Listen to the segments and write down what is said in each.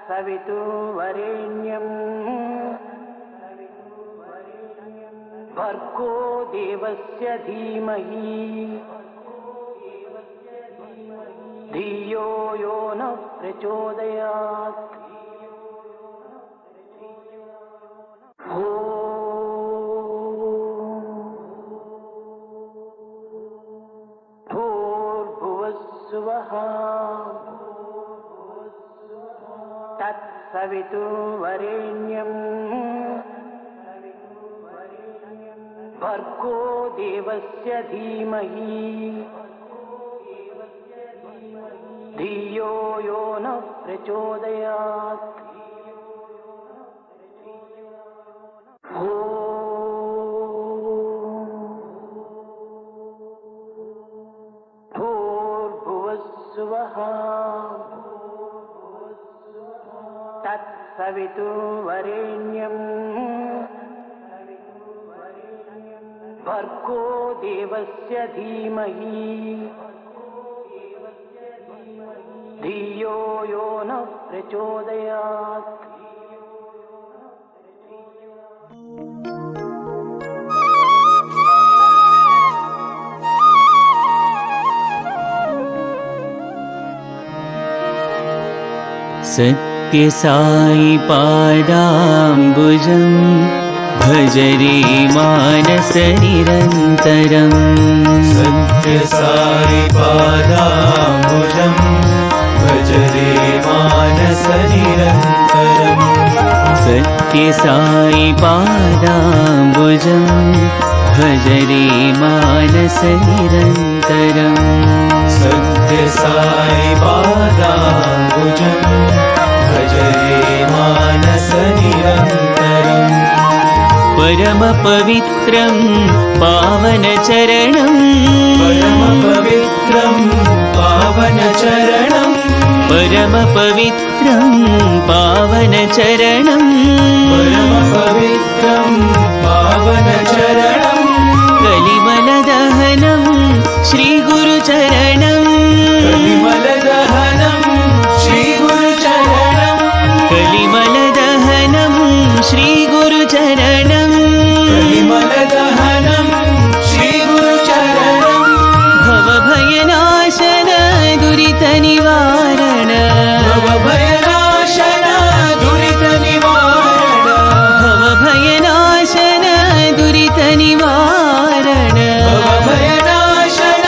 तत्सवितुर्वरेण्यं भर्गो देवस्य धीमहि धियो यो नः प्रचोदयात्। भूर्भुवस्सुवः तत्सवितुर्वरेण्यं भर्गो देवस्य धीमहि धियो यो नः प्रचोदयात्। भूर्भुवस्सुवः तत्सवितुर्वरेण्यं भर्गो देवस्य धीमहि धियो यो नः प्रचोदयात्। सत्य साई पादाम्बुजं भज रे मानस निरन्तरं। सत्य साई पादाम्बुजं भज रे मानस निरन्तरं। सत्य साई पादाम्बुजं भज रे मानस निरन्तरं। सत्य साई पादाम्बुजं भज रे मानस निरन्तरं। परम पवित्रं पावन चरणं परम पवित्रं पावन चरणं। परम पवित्रं पावन चरणं। परम पवित्रं पावन चरणं। कलिमलदहनं श्रीगुरुचरणं। कलिमलदहनं श्रीगुरुचरणं। कलिमलदहनं श्रीगुरुचरणं। कलिमलदहनं श्रीगुरुचरणं। भवभयनाशन दुरितनिवारण। भवभयनाशन दुरितनिवारण। भवभयनाशन दुरितनिवारण। भवभयनाशन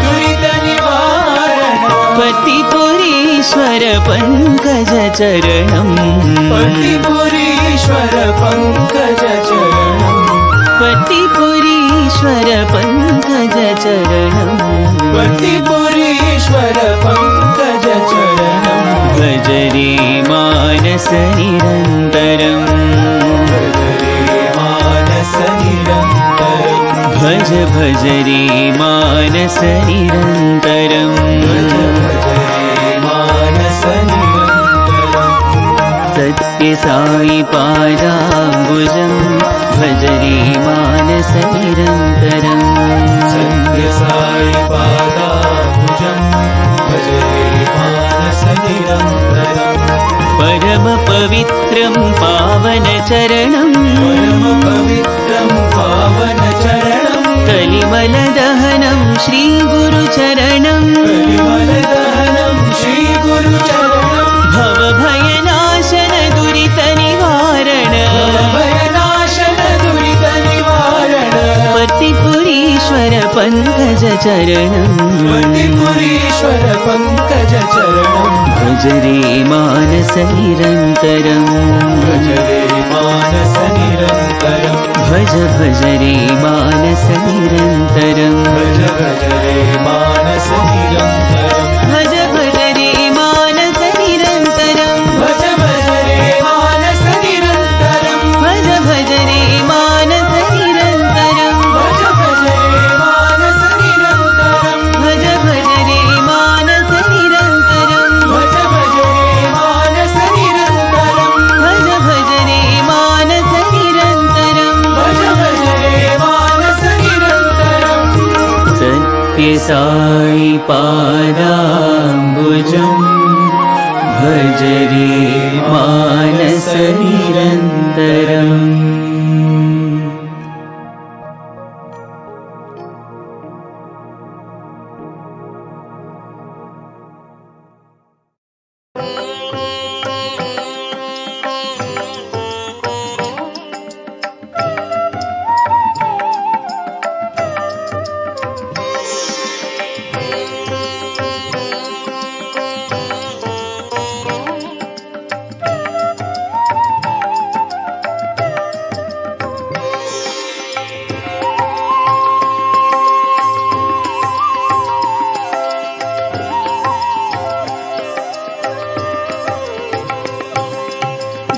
दुरितनिवारण। पतिपुरीश्वर पङ्कजचरणं। पतिपुरीश्वर पङ्कजचरणं। पतिपुरीश्वर पङ्कजचरणं। पतिपुरीश्वर पङ्कजचरणं। भज रे मानस निरन्तरं। भज रे मानस निरन्तरं। भज भज रे मानस निरन्तरं। भज भज रे मानस निरन्तरं। सत्य साई पादाम्बुजं भज रे मानस निरन्तरं। सत्य साई पादाम्बुजं भज रे मानस निरन्तरं। परम पवित्रं पावन चरणं। परम पवित्रं पावन चरणं। कलिमलदहनं श्रीगुरुचरणं। कलिमलदहनं श्रीगुरुचरणं। भवभयनाशन दुरितनिवारण। भवभयनाशन दुरितनिवारण। पतिपुरीश्वर पङ्कजचरणं। पतिपुरीश्वर पङ्कजचरणं। भज रे मानस निरन्तरं। भज रे मानस निरन्तरं। भज भज रे मानस निरन्तरं। भज भज रे मानस निरन्तरं। भज भज रे मानस निरन्तरं। भज भज रे मानस निरन्तरं। भज भज रे मानस निरन्तरं। भज भज रे मानस निरन्तरं। भज भज रे मानस निरन्तरं। भज भज रे मानस निरन्तरं। भज भज रे मानस निरन्तरं। भज भज रे मानस निरन्तरं। सत्य साई पादाम्बुजं भज भजरे मानस निरन्तरम्।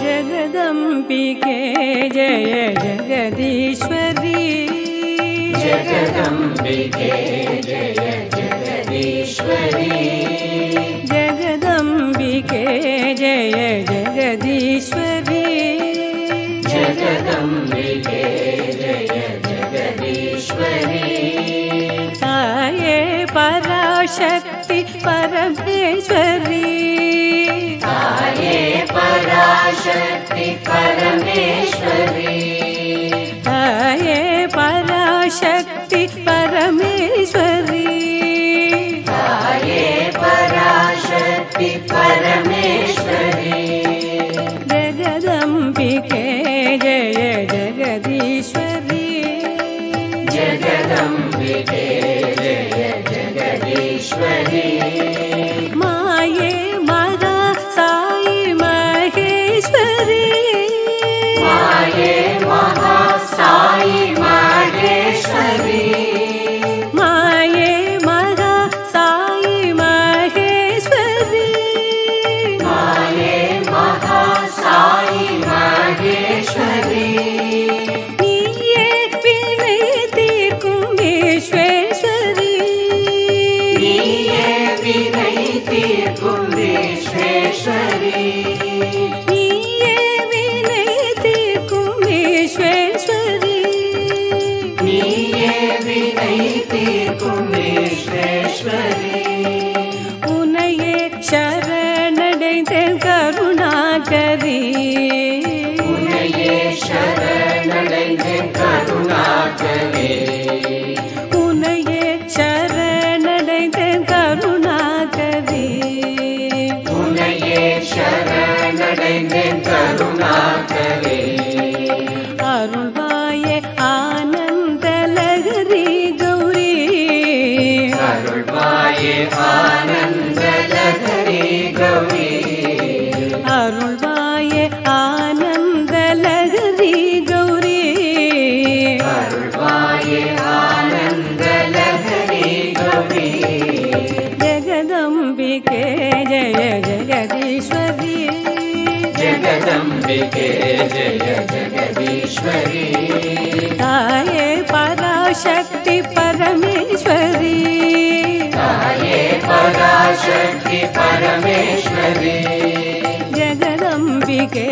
जगदम्बिके जय जगदीश्वरी, जगदम्बिके जय जगदीश्वरी, जगदम्बिके जय जगदीश्वरी, जगदम्बिके जय जगदीश्वरी, ताये पराशक्ति परमेश्वरी, ताये पराशक्ति परमेश्वरी, ताये पराशक्ति परमेश्वरी, ताये पराशक्ति परमेश्वरी, जगदम्बिके जय जगदीश्वरी, जगदम्बिके जय जगदीश्वरी, माये महा साई महेश्वरी, माये महा साई महेश्वरी, माये महा साई महेश्वरी, माये महा साई महेश्वरी, नीये विनयति कुम्भेश्वरी, नीये विनयति कुम्भेश्वरी, नीये विनयति कुम्भेश्वरी, नीये विनयति कुम्भेश्वरी, उनये शरणடைந்தேன் கருணாகரி, उनये शरणடைந்தேன் करुणाकरे, உனையே சரணடைந்தேன் கருணாகரி, उनये शरणடைந்தேன் करुणाकरे, அருள்வாயே ஆனந்த லகரி கௌரி, अरुள்வாயே आनन्द लहरी गौरी, அருள்வாயே ஆனந்த லகரி கௌரி, अरुள்வாயே आनन्द लहरी गौरी, ஜெகதம்பிகே ஜய ஜெகதீஸ்வரி, जगदम्बिके जय जगदीश्वरी, தாயே பராசக்தி பரமேஸ்வரி, ताये पराशक्ति परमेश्वरी, जगदम्बिके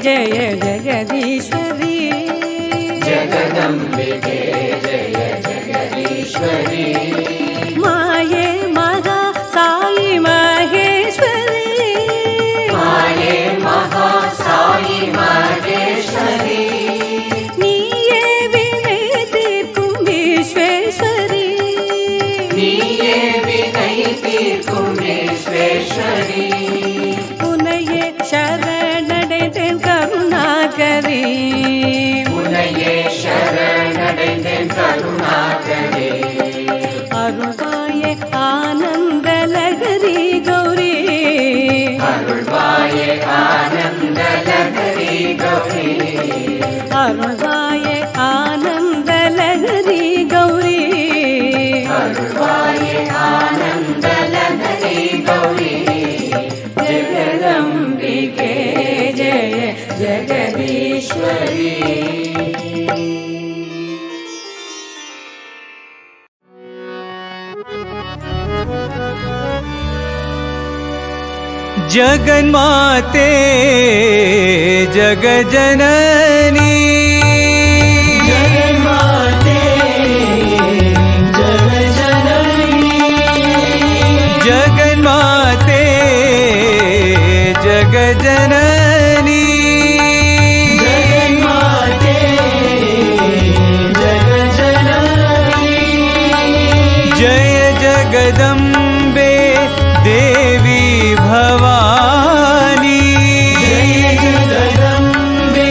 जय जगदीश्वरी, जगदम्बिके जय जगदीश्वरी, माये महा साई महेश्वरी, माये महा साई महेश्वरी, नीये विनयति कुम्भेश्वरी, नीये विनयति कुम्भेश्वरी, उनये शरणடைந்தேன் கருணாகரி, उनये शरणடைந்தேன் करुणाकरे, அருள்வாயே ஆனந்த லகரி கௌரி, अरुள்வாயே आनन्द लहरी गौरी, அருள்வாயே ஆனந்த லகரி கௌரி, अरुள்வாயே आनन्द लहरी गौरी, जगदम्बिके जय जगदीश्वरी, जगन्माते जगजननी, जगन्माते जगजननी, जगन्माते जग जननी जगन्माते जगज्जननी जय जगदम्बे देवी भवानी जय जगदम्बे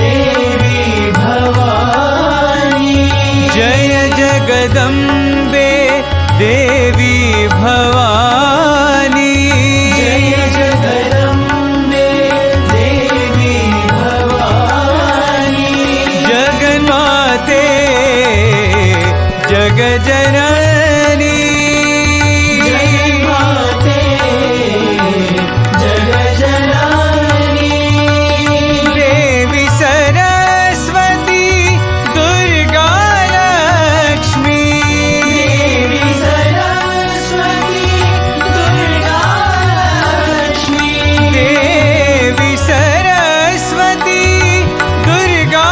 देवी भवानी जय जगदम्बे देवी भवानी जय जगदम्बे देवी भवानी जगन्माते जगजननी जगन्माते जगज्जननी देवी सरस्वती दुर्गा लक्ष्मी देवी सरस्वती दुर्गा लक्ष्मी देवी सरस्वती दुर्गा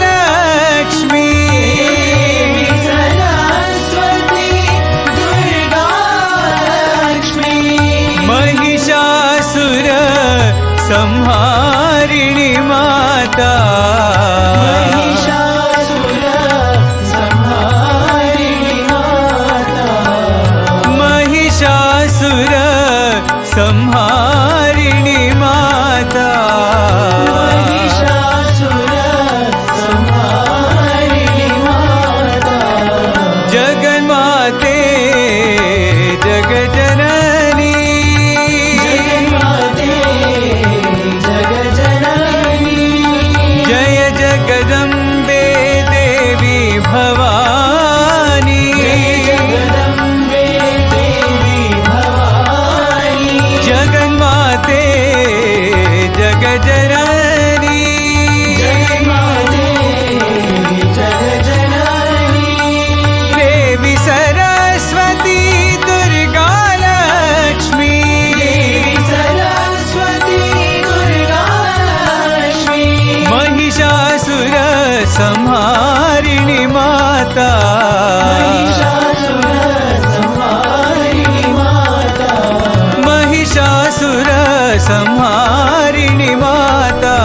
लक्ष्मी देवी सरस्वती दुर्गा लक्ष्मी महिषासुर संहारिणी माता महिषासुर संहारिणी माता महिषासुर संहारिणी माता महिषासुर संहारिणी माता जगन्माते जगजननी जगन्माते जगज्जननी जय जगदम्बे देवी भवानी जगदम्बे देवी भवानी जगन्माते जगजननी जगन्माते जगज्जननी देवी सरस्वती दुर्गा लक्ष्मी देवी सरस्वती दुर्गा लक्ष्मी महिषासुर संहारिणी माता महिषासुर संहारिणी माता महिषासुर संहारिणी माता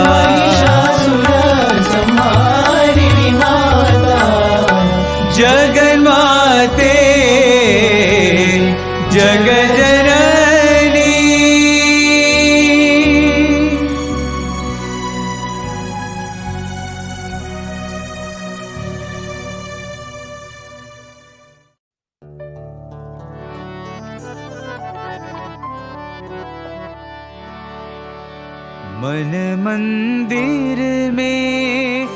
महिषासुर संहारिणी माता जगन्माते जगजननी मन मंदिर में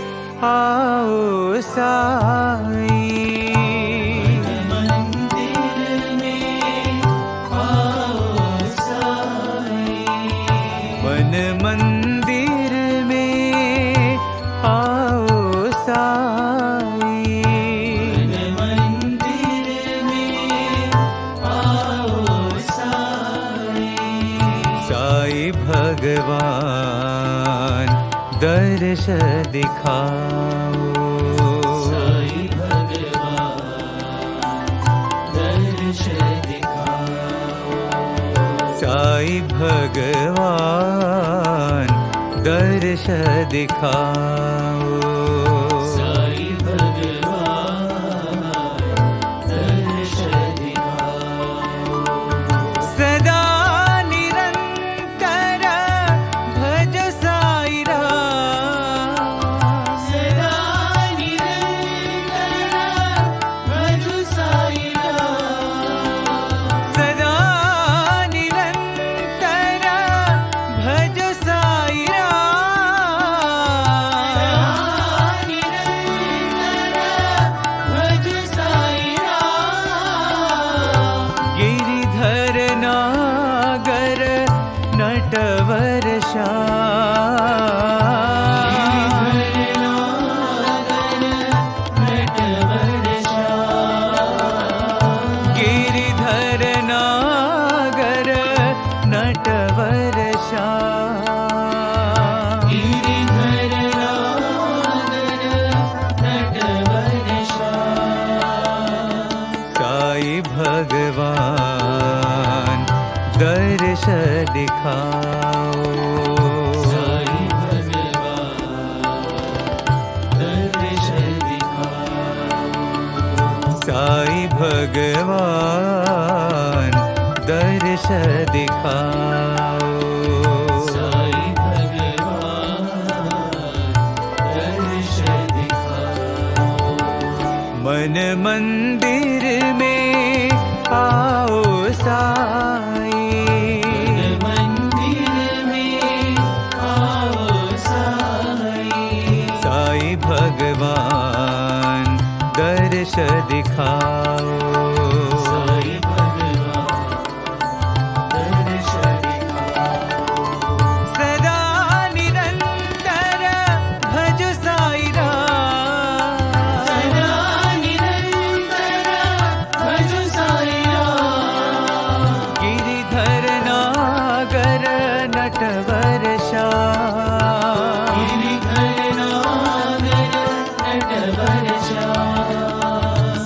आओ साई मंदिर में आओ साई मन मंदिर में आओ साई मंदिर में आओ साई साई भगवान दर्श दिखाओ साई भगवान दर्श दिखाओ साई भगवान दर्श दिखाओ साई भगवान दर्श दिखाओ सदा निरंतर भज साई राम सदा निरंतर भज साई राम सदा निरंतर भज साई राम निरंतर भज साई राम गिरिधर नागर नटवर गिरिधर नागर नटवर साई भगवान दर्श दिखाओ भगवान दर्श दिखाओ। साई भगवान दर्श दिखाओ। मन मंदिर में आओ साई, मन मंदिर में आओ साई। साई भगवान दर्श दिखाओ। साई भगवान दर्श दिखाओ। सदा निरंतर भज साई राम, सदा निरंतर भज साई राम। गिरिधर नागर नटवर श्याम, गिरिधर नागर नटवर श्याम।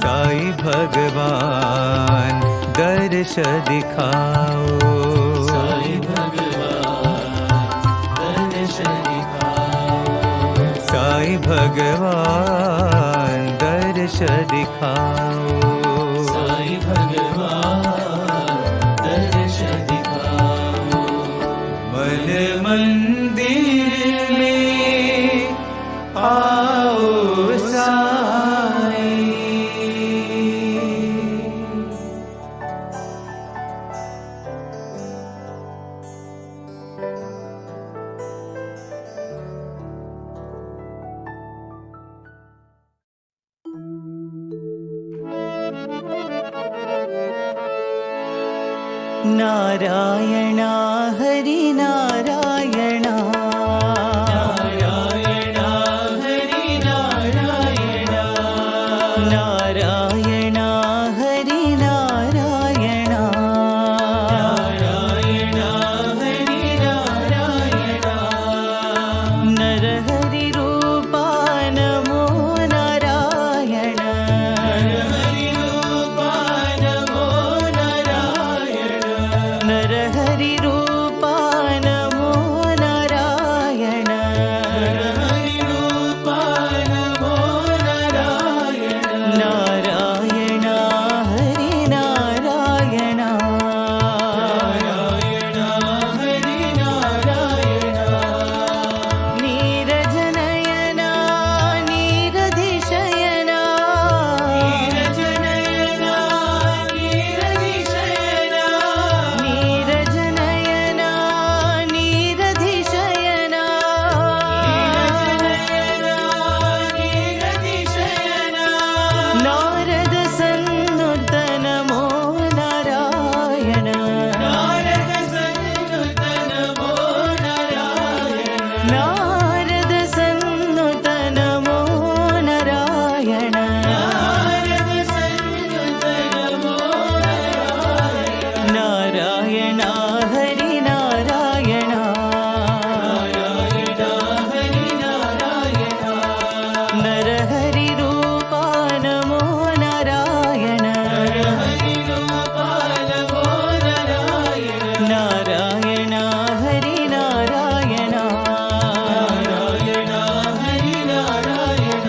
साई भगवान दर्श दिखाओ। साई भगवान दर्श दिखाओ। साई भगवान दर्श दिखाओ। साई भगवान दर्श दिखाओ। मन मंदिर में आओ साई। नारायण हरि नारायण, नारायण हरि नारायण। नारायण हरि नारायण, नारायण हरि नारायण। नर हरि रूपा नमो नारायण, नर हरि रूपा नमो नारायण। नर हरि रूपा नमो नारायण, नर हरि रूपा नमो नारायण। नारायण हरि नारायण, नारायण हरि नारायण। नीरज नयना नीरधिशयना, नीरज नयना नीरधिशयना। नीरज नयना नीरधिशयना, नीरज नयना नीरधिशयना। नारद सन्नुत नमो नारायण, नारद सन्नुत नमो नारायण। नारद सन्नुत नमो नारायण, नारद सन्नुत नमो नारायण। नारायण हरि नारायण, नारायण हरि नारायण। नर हरि रूपा नमो नारायण, नर हरि रूपा नमो नारायण। नारायण हरि नारायण, नारायण हरि नारायण।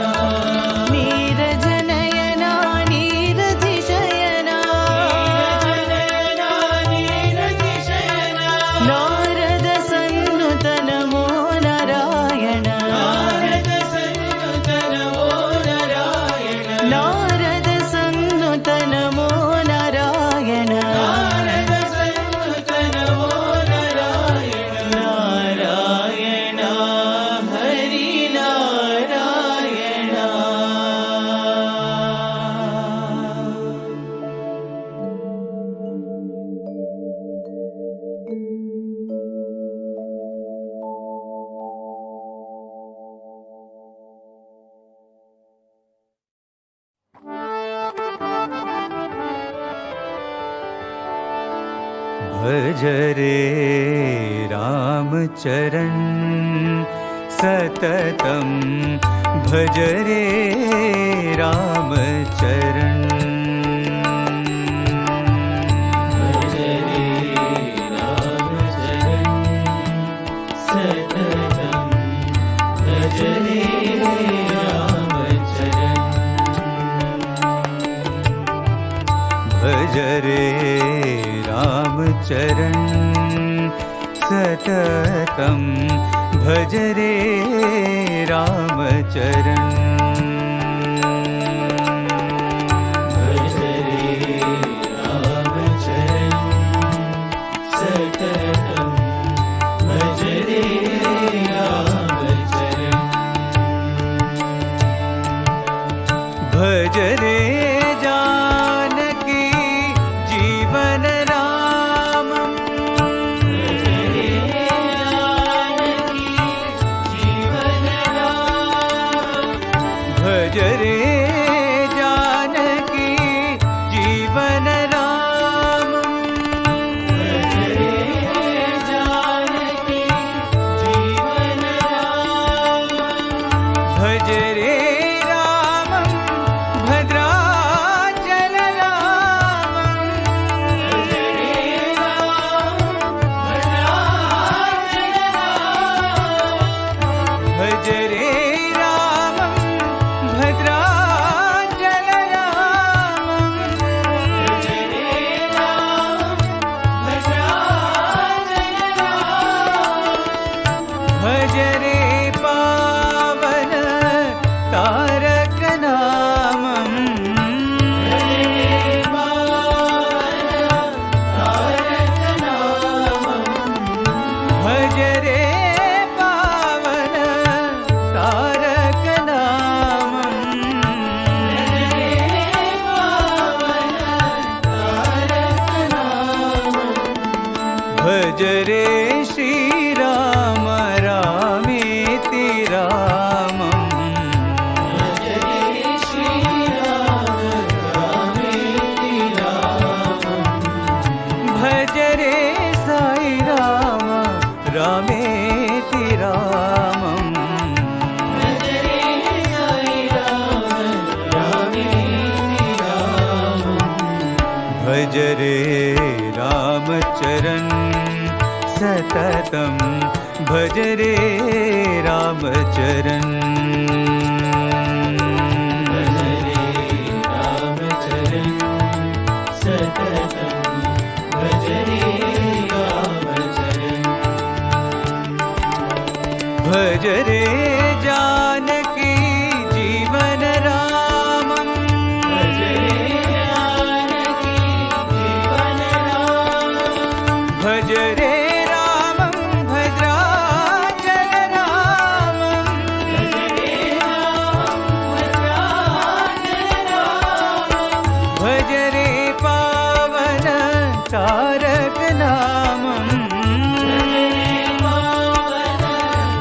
नीरज नयना नीरधिशयना, नीरज नयना नीरधिशयना। नारद सन्नुत नमो नारायण, नारद सन्नुत नमो नारायण। नारद सन्नुत नमो नारायण, नारद सन्नुत नमो नारायण। नारायण हरि नारायण। भज रे राम चरण सततम, भज रे राम चरण। भज रे राम चरण सततम, भज रे राम चरण। भज रे रामचरण सततं भज रे रामचरण भज रे रामचरण सततं भज रे रामचरण भज रे जानकी जीवन रामं भज रे जानकी जीवन रामं भज रे जानकी जीवन रामं भज रे जानकी जीवन रामं भज रे रामं भद्राचल रामं भज रे रामं भद्राचल रामं भज रे रामं भद्राचल रामं भज रे रामं भद्राचल रामं भज रे पावन तारक नामं भज रे पावन तारक नामं भज रे पावन तारक नामं भज रे पावन तारक नामं भज रे श्रीराम रामेति रामं भज रे श्रीराम रामेति रामं भज रे साई राम रामेति रामं भज रे साई राम रामेति रामं भज रे रामचरण सततं भज रे रामचरण भज रे रामचरण सततं भज रे रामचरण भज रे जानकी जीवन रामं भज रे जानकी जीवन रामं भज रे रामं भद्राचल रामं भज रे रामं भद्राचल रामं भज रे पावन तारक नामं भज रे पावन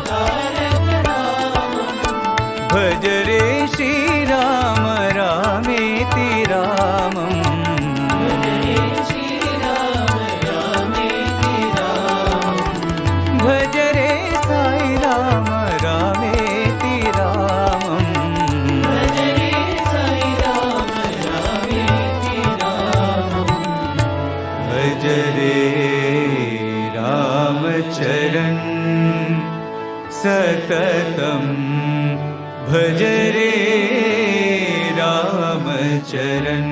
तारक नामं भज रे श्रीराम रामेति रामं भज रे श्रीराम रामेति रामं भज रे साई राम रामेति रामं भज रे साई राम रामेति रामं भज रे रामचरण सततं भज रे रामचरण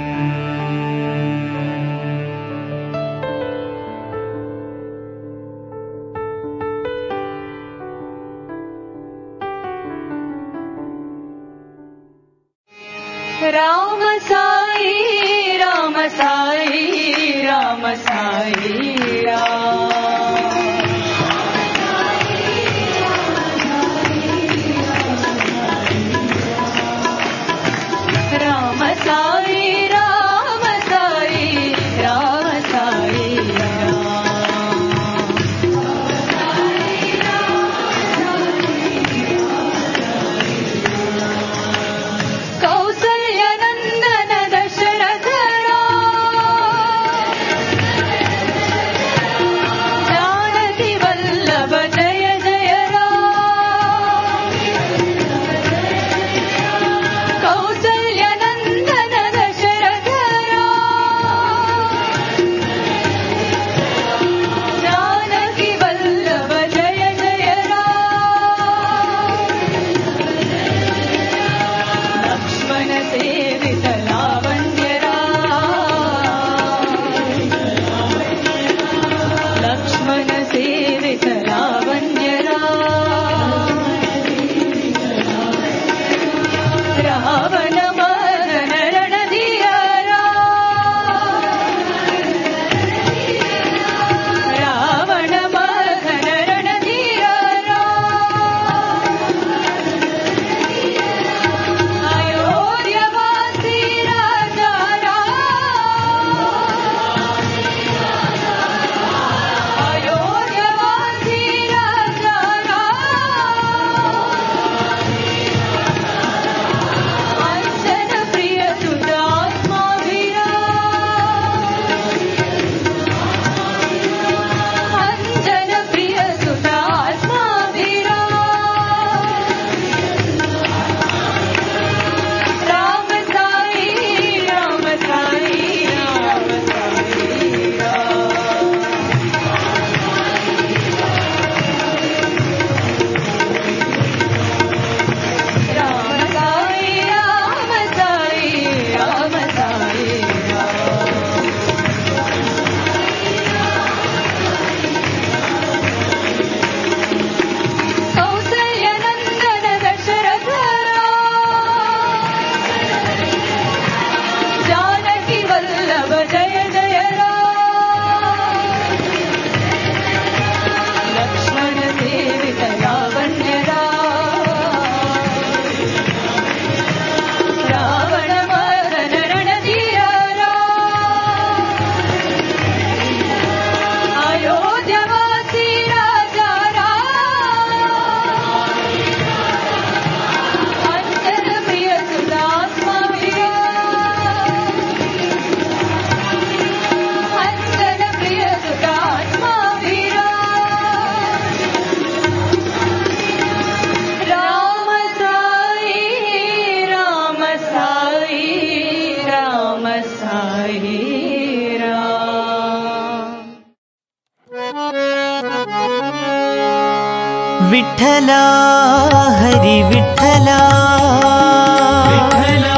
राम साई राम साई राम साई राम साई राम साई राम साई कौसल्य नंदन दशरथ राम विठ्ठला हरी विठ्ठला विठ्ठला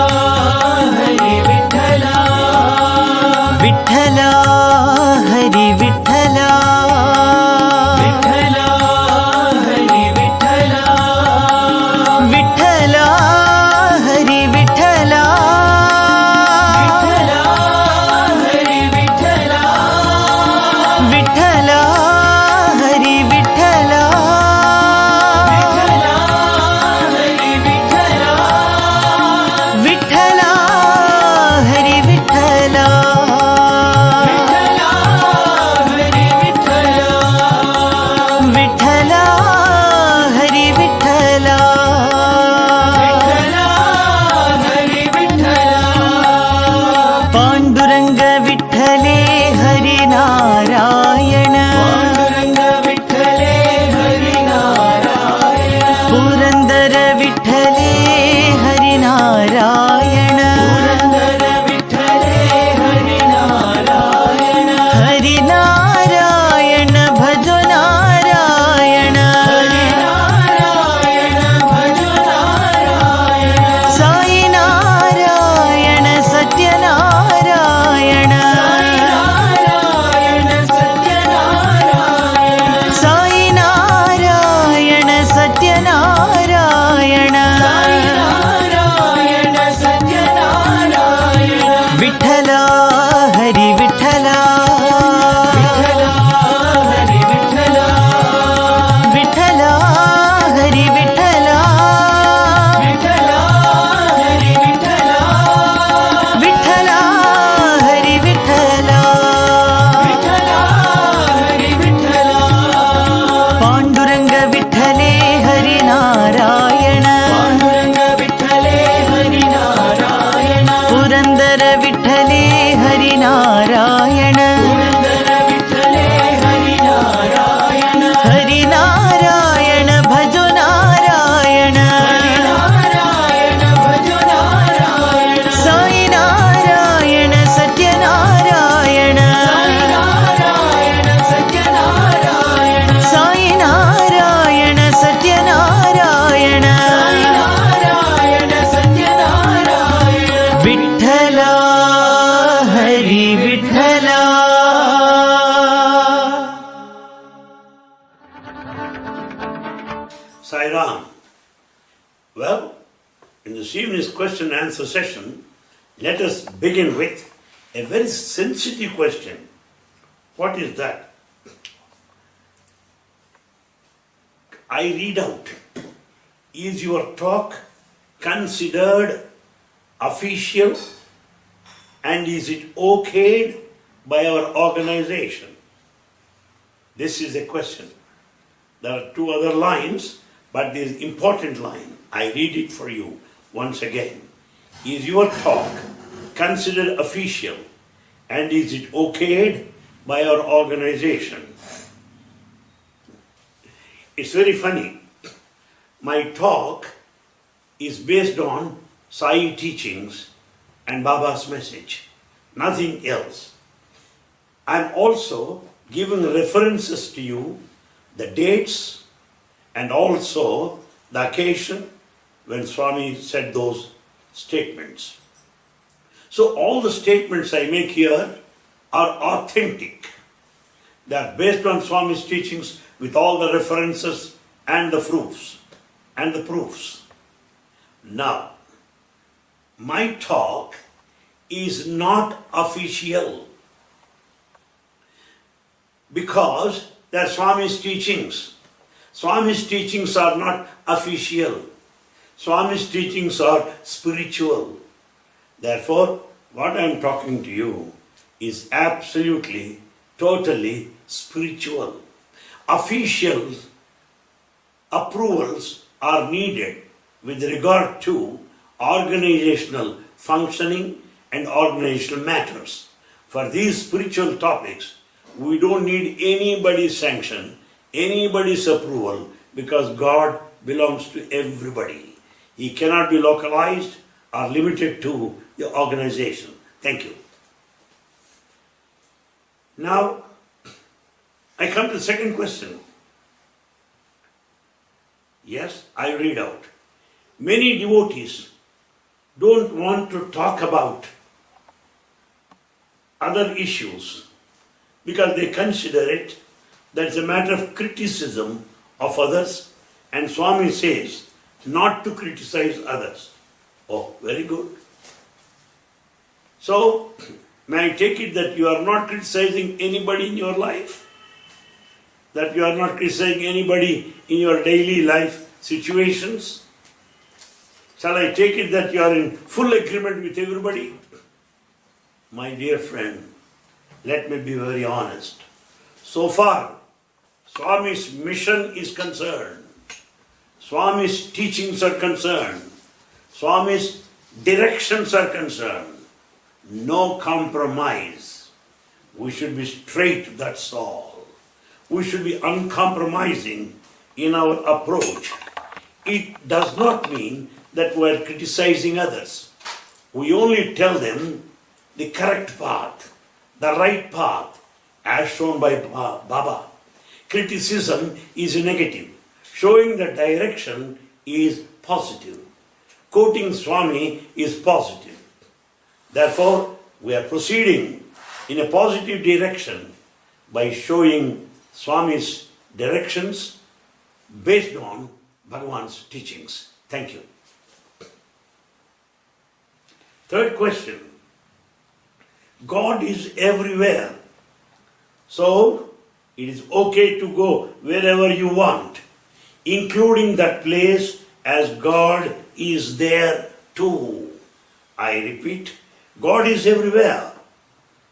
हरी विठ्ठला विठ्ठला हरी विठ्ठला विठ्ठला हरी विठ्ठला विठ्ठला हरी विठ्ठला विठ्ठला हरी विठ्ठला विठ्ठला हरी विठ्ठला विठ्ठला हरी विठ्ठला विठ्ठला हरी विठ्ठला विठ्ठला हरी विठ्ठला हरी विठ्ठला विठ्ठला विठ्ठला हरी विठ्ठला पांडुरंग विठ्ठले हरी नारायण पांडुरंग विठ्ठले हरी नारायण पुरंदर विठ्ठले हरी नारायण पुरंदर विठ्ठले हरी नारायण हरी नारायण भजो नारायण हरी नारायण भजो नारायण साई नारायण सत्यनारायण नारायण सत्यनारायण साई नारायण सत्यनारायण नारायण सत्यनारायण विठ्ठला हरी विठ्ठला विठ्ठला हरी विठ्ठला विठ्ठला हरी विठ्ठला विठ्ठला हरी विठ्ठला विठ्ठला हरी विठ्ठला विठ्ठला हरी विठ्ठला पांडुरंग विठ्ठले हरी नारायण पांडुरंग विठ्ठले हरी नारायण पुरंदर विठ्ठले हरी नारायण पुरंदर विठ्ठले हरी नारायण हरी नारायण भजो नारायण नारायण भजो नारायण साई नारायण सत्यनारायण नारायण सत्यनारायण साई नारायण सत्यनारायण नारायण सत्यनारायण विठ्ठला हरी Vitthala Sai Ram. Well, in this evening's question and answer session, let us begin with a very sensitive question. What is that? I read out. Is your talk considered official and is it okayed by our organization? This is a question. There are two other lines, but there is an important line. I read it for you once again. Is your talk considered official and is it okayed by our organization? It's very funny. My talk is based on Sai teachings and Baba's message, nothing else. I'm also giving references to you, the dates and also the occasion when Swami said those statements. So all the statements I make here are authentic. They are based on Swami's teachings with all the references and the proofs. Now, my talk is not official because they are Swami's teachings. Swami's teachings are not official. Swami's teachings are spiritual. Therefore, what I am talking to you is absolutely, totally spiritual. Official approvals are needed with regard to organizational functioning and organizational matters. For these spiritual topics, we don't need anybody's sanction, anybody's approval, because God belongs to everybody. He cannot be localized or limited to the organization. Thank you. Now, I come to the second question. Yes, I read out. Many devotees don't want to talk about other issues because they consider it that it's a matter of criticism of others, and Swami says not to criticize others. Oh, very good. So, may I take it that you are not criticizing anybody in your life? That you are not criticizing anybody in your daily life situations? Shall I take it that you are in full agreement with everybody? My dear friend, let me be very honest. So far, Swami's mission is concerned, Swami's teachings are concerned, Swami's directions are concerned. No compromise. We should be straight, that's all. We should be uncompromising in our approach. It does not mean that we are criticizing others. We only tell them the correct path, the right path, as shown by Baba. Criticism is negative. Showing the direction is positive. Quoting Swami is positive. Therefore, we are proceeding in a positive direction by showing Swami's directions based on Bhagavan's teachings. Thank you. Third question. God is everywhere. So, it is okay to go wherever you want, including that place, as God is there too. I repeat, God is everywhere.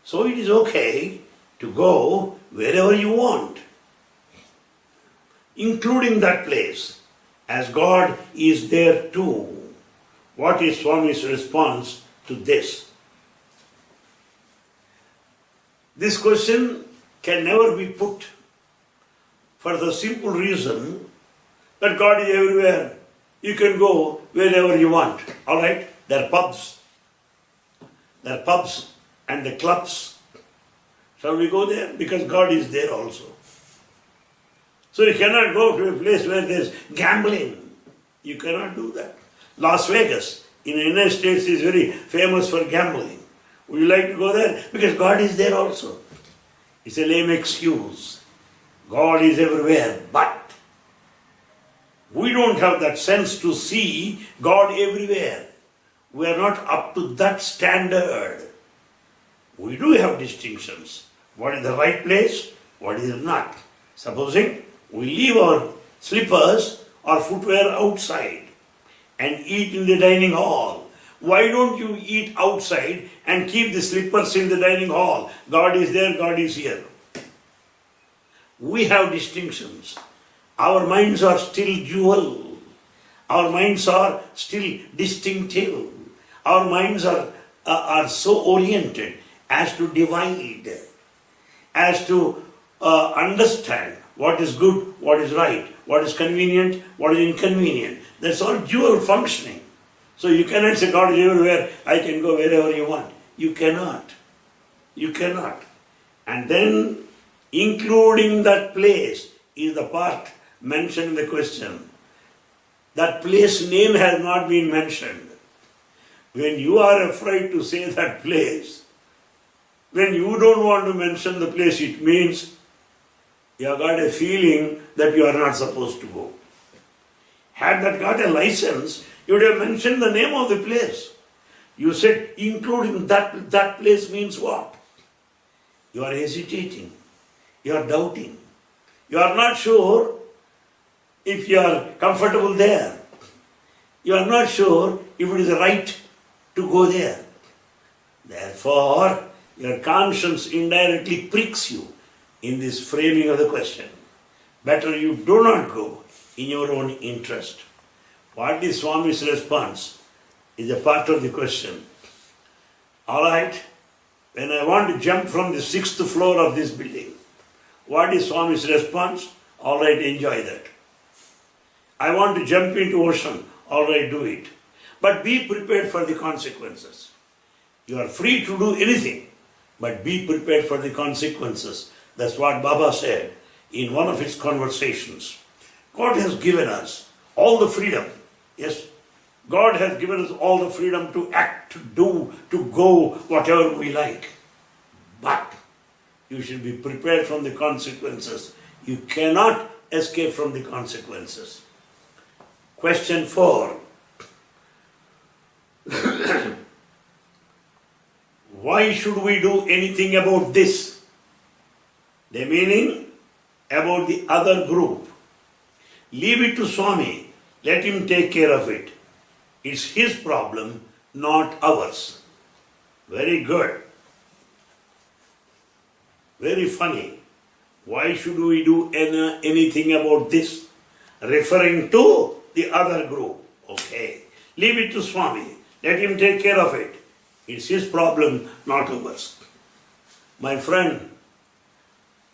So it is okay to go wherever you want, including that place, as God is there too. What is Swami's response to this? This question can never be put for the simple reason that God is everywhere. You can go wherever you want. Alright? There are pubs. There are pubs and the clubs. Shall we go there? Because God is there also. So you cannot go to a place where there is gambling. You cannot do that. Las Vegas in the United States is very famous for gambling. Would you like to go there? Because God is there also. It's a lame excuse. God is everywhere, but we don't have that sense to see God everywhere. We are not up to that standard. We do have distinctions. What is the right place? What is not? Supposing we leave our slippers or footwear outside and eat in the dining hall. Why don't you eat outside and keep the slippers in the dining hall? God is there, God is here. We have distinctions. Our minds are still dual. Our minds are still distinctive. Our minds are so oriented as to divide, as to understand what is good, what is right, what is convenient, what is inconvenient. That's all dual functioning. So you cannot say God is everywhere, I can go wherever you want. You cannot. You cannot. And then including that place is the part mentioned in the question. That place name has not been mentioned. When you are afraid to say that place, when you don't want to mention the place, it means you have got a feeling that you are not supposed to go. Had that got a license, you would have mentioned the name of the place. You said including that place means what? You are hesitating. You are doubting. You are not sure if you are comfortable there. You are not sure if it is right to go there. Therefore, your conscience indirectly pricks you in this framing of the question. Better you do not go in your own interest. What is Swami's response is a part of the question. Alright, when I want to jump from the 6th floor of this building, what is Swami's response? Alright, enjoy that. I want to jump into ocean. Alright, do it. But be prepared for the consequences. You are free to do anything, but be prepared for the consequences. That's what Baba said in one of his conversations. God has given us all the freedom. Yes, God has given us all the freedom to act, to do, to go, whatever we like. But you should be prepared from the consequences. You cannot escape from the consequences. Question 4. Why should we do anything about this? The meaning about the other group. Leave it to Swami. Let him take care of it. It's his problem, not ours. Very good. Very funny. Why should we do anything about this? Referring to the other group. Okay. Leave it to Swami. Let him take care of it. It's his problem, not ours. My friend,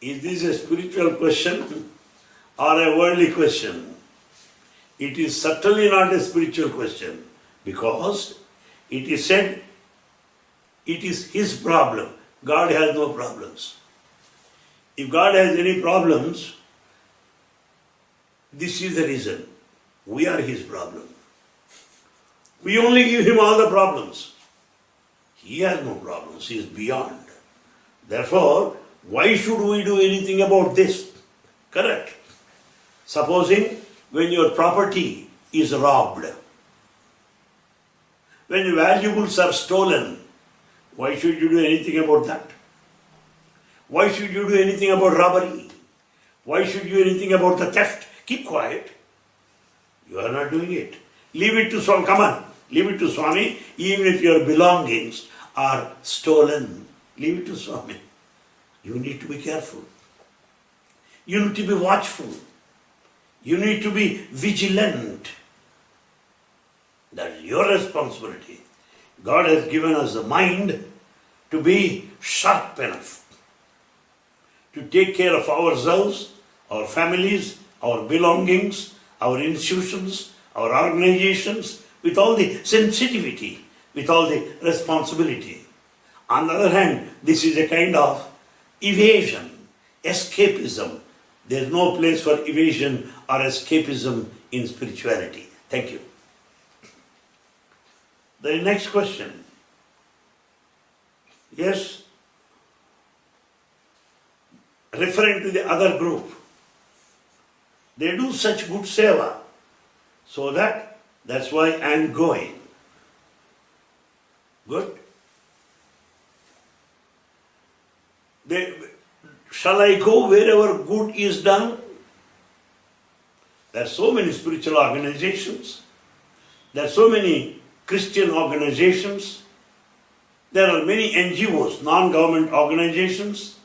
is this a spiritual question or a worldly question? It is certainly not a spiritual question, because it is said it is his problem. God has no problems. If God has any problems, this is the reason. We are his problem. We only give him all the problems. He has no problems. He is beyond. Therefore, why should we do anything about this? Correct. Supposing when your property is robbed, when your valuables are stolen, why should you do anything about that? Why should you do anything about robbery? Why should you do anything about the theft? Keep quiet. You are not doing it. Leave it to Swami. Come on. Leave it to Swami. Even if your belongings are stolen, leave it to Swami. You need to be careful. You need to be watchful. You need to be vigilant. That is your responsibility. God has given us the mind to be sharp enough to take care of ourselves, our families, our belongings, our institutions, our organizations, with all the sensitivity, with all the responsibility. On the other hand, this is a kind of evasion, escapism. There is no place for evasion or escapism in spirituality. Thank you. The next question. Yes, referring to the other group. They do such good seva, so that's why I am going. Good. Shall I go wherever good is done? There are so many spiritual organizations. There are so many Christian organizations. There are many NGOs, non-government organizations.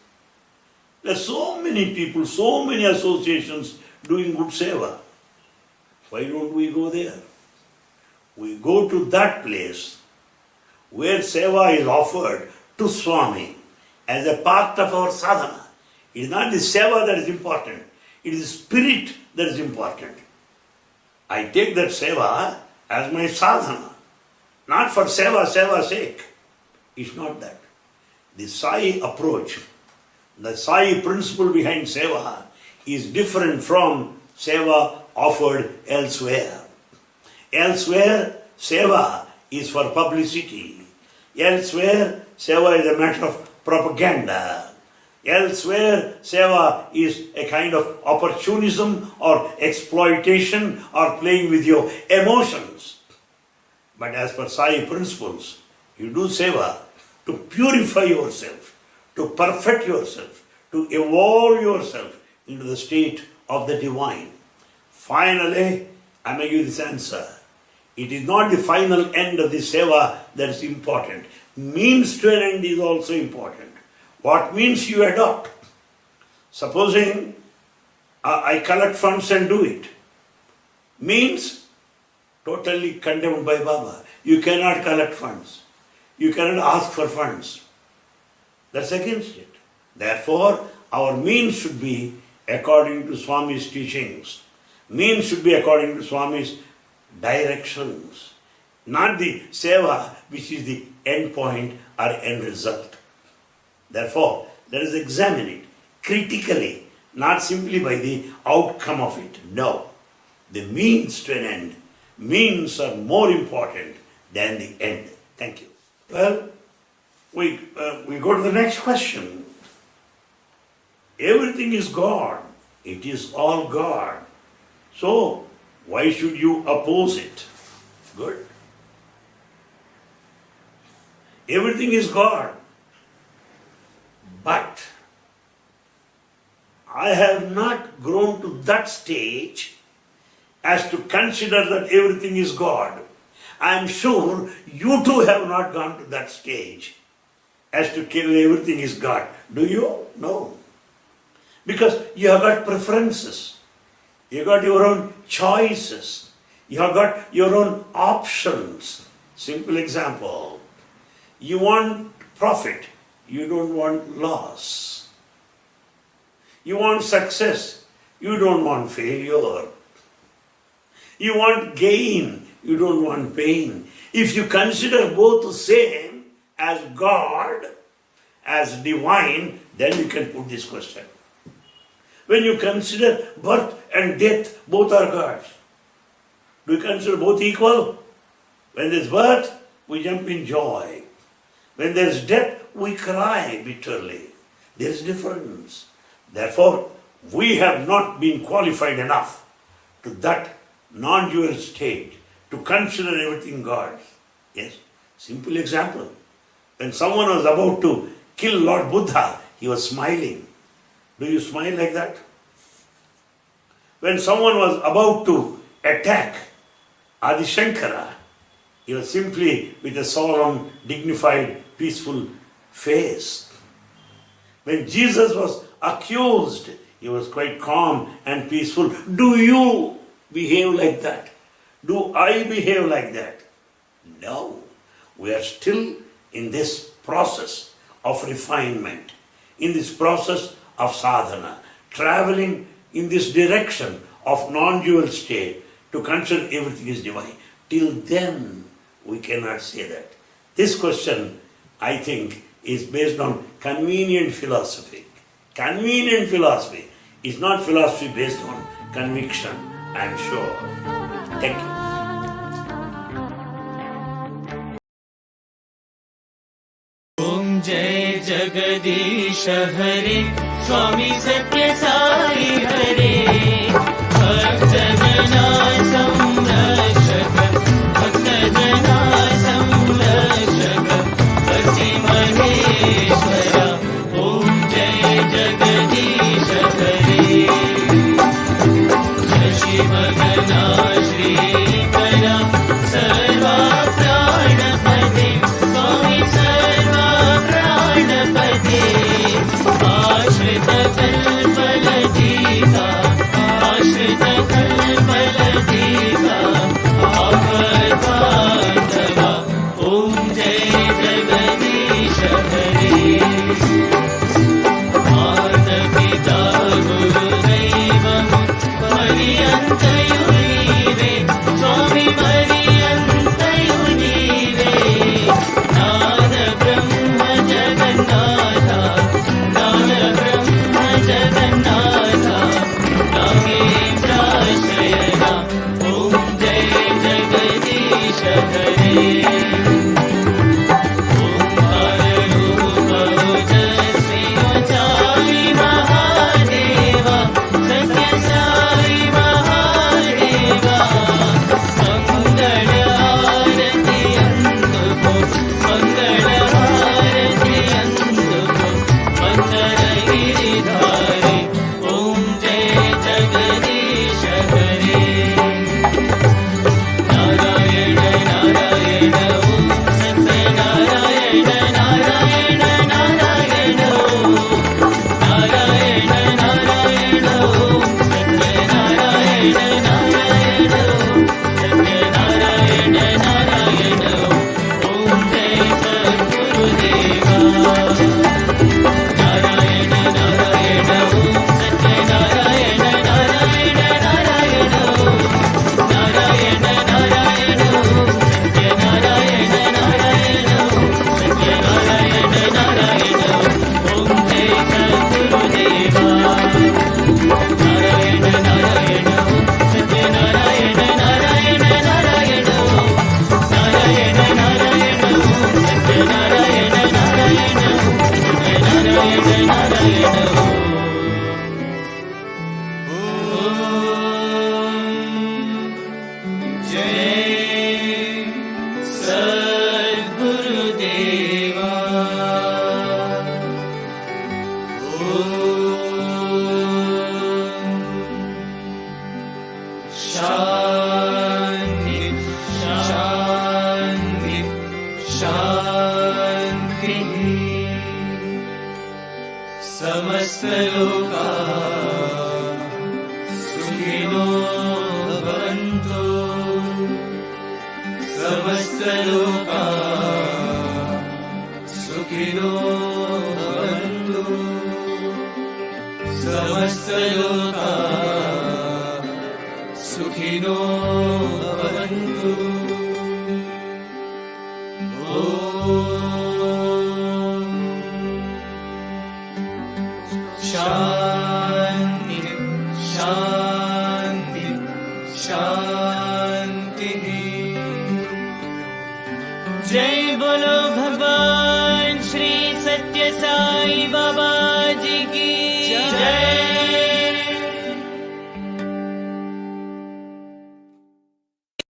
There are so many people, so many associations doing good seva. Why don't we go there? We go to that place where seva is offered to Swami as a part of our sadhana. It is not the seva that is important. It is the spirit that is important. I take that seva as my sadhana, not for seva's sake. It's not that. The Sai approach, the Sai principle behind seva is different from seva offered elsewhere. Elsewhere, seva is for publicity. Elsewhere, seva is a matter of propaganda. Elsewhere, seva is a kind of opportunism or exploitation or playing with your emotions. But as per Sai principles, you do seva to purify yourself, to perfect yourself, to evolve yourself into the state of the divine. Finally, I may give this answer. It is not the final end of the seva that is important. Means to an end is also important. What means you adopt? Supposing I collect funds and do it. Means totally condemned by Baba. You cannot collect funds. You cannot ask for funds. That's against it. Therefore, our means should be according to Swami's teachings. Means should be according to Swami's directions. Not the seva which is the end point or end result. Therefore, let us examine it critically, not simply by the outcome of it. No. the means to an end. Means are more important than the end. Thank you. Well, we go to the next question. Everything is God. It is all God. So, why should you oppose it? Good. Everything is God. But I have not grown to that stage as to consider that everything is God. I am sure you too have not gone to that stage as to kill everything is God. Do you? No. Because you have got preferences. You got your own choices. You have got your own options. Simple example. You want profit. You don't want loss. You want success. You don't want failure. You want gain. You don't want pain. If you consider both the same as God, as divine, then you can put this question. When you consider birth and death, both are God's. Do you consider both equal? When there's birth, we jump in joy. When there's death, we cry bitterly. There's difference. Therefore, we have not been qualified enough to that non-dual state to consider everything God's. Yes, simple example. When someone was about to kill Lord Buddha, he was smiling. Do you smile like that? When someone was about to attack Adi Shankara, he was simply with a solemn, dignified, peaceful face. When Jesus was accused, he was quite calm and peaceful. Do you behave like that? Do I behave like that? No. We are still in this process of refinement, in this process of sadhana, traveling in this direction of non-dual state to consider everything is divine. Till then, we cannot say that. This question, I think, is based on convenient philosophy. Convenient philosophy is not philosophy based on conviction, I am sure. Thank you. ओम जय जगदीश हरे स्वामी सत्य साई हरे भक्त जना संरक्षक भक्त जना संरक्षक पति महेश्वरा ओम जय जगदीश हरे शशि भगना श्रीकरा सर्वा प्राणपते स्वामी सर्वा प्राणपते आश्रित कल्पलतिका आश्रित कल्पलतिका आपद्बान्धवा ओम जय जगदीश हरे माता पिता गुरुदैवं पर्यन्तयुरीरे शांति शांति शांति समस्त लोका सुखिनो भवन्तु समस्त लोका सुखिनो भवन्तु समस्त लोका सुखिनो भवन्तु शांति शांति शांति जय बोलो भगवान श्री सत्य साई बाबा जी की जय।